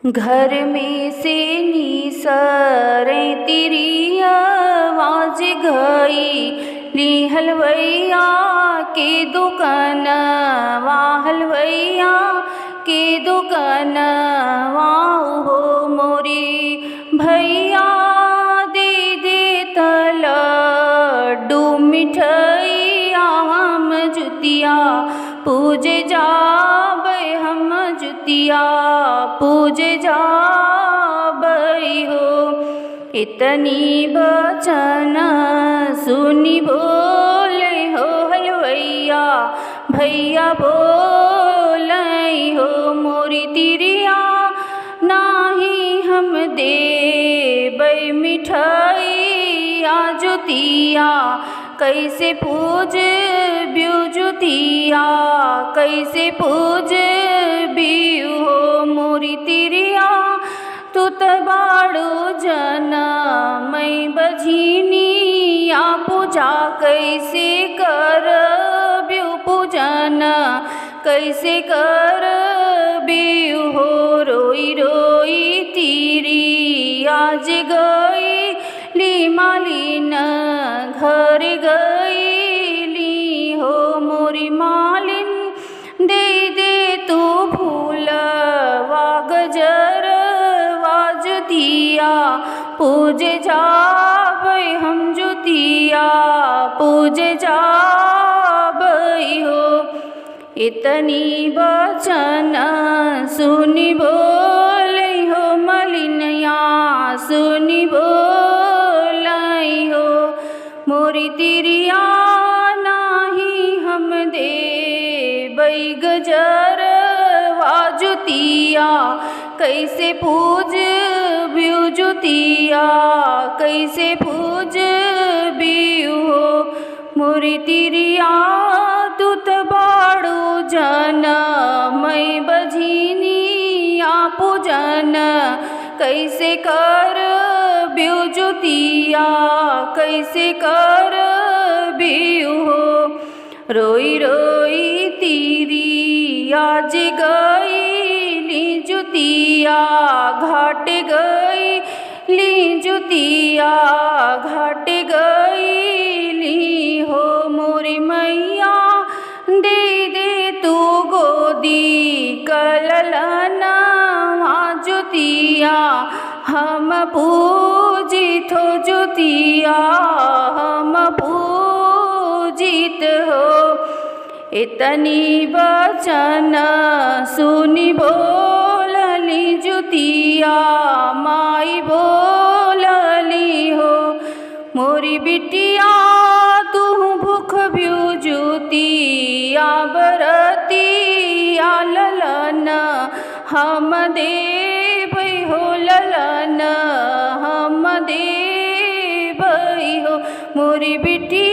घर में से निसरे तेरी आवाज गई ली हलवैया के दुकान हलवैया के दुकान हो मोरी भैया दे दे लड्डू मिठाइया हम जुतिया पूजे जाबै हम जुतिया पूजे जाबै हो। इतनी बचन सुनी बोले हो हलवैया भैया बोले हो मोरी तिरिया नाही हम देबै मिठाइया जुतिया कैसे पूज ब्यू जुतिया कैसे पूज बियू हो मोरी तिरिया तू तबाड़ो जना मैं बझीनी या पूजा कैसे कर ब्यू पूजन कैसे कर बियू हो रोई रोई तिरी आज गई ली मालिन घर गईली हो मोरी मालिन दे दे तू फूलवा गजरवा जुतिया पूजे जाबै हम जुतिया पूजे जाबै हो। इतनी बचन सुनी बोले हो मलिनया सुनी बोले हो मोरी तिरिया नाही हम देबै गजरवा जुतिया कैसे पूज ब्यू जुतिया कैसे पूज बियू हो मोरी तिरिया तू तबाड़ो जन मैं बझीनी या पूजन कैसे कर ब्यू जुतिया कैसे कर बियू हो। रोई रोई तिरी आज गईली जुतिया घाट गईली जुतिया घाट गईली हो मोरी मैया दे दे तू गोदी कललना जुतिया हम पूजित हो जुतिया हम पूजित हो। इतनी बचन सुनी बोलली जुतिया माई बोलली हो मोरी बिटिया तू भूख ब्यू जुतिया बरतिया ललन हम देबै हो ललन हम देबै हो मोरी बिटिया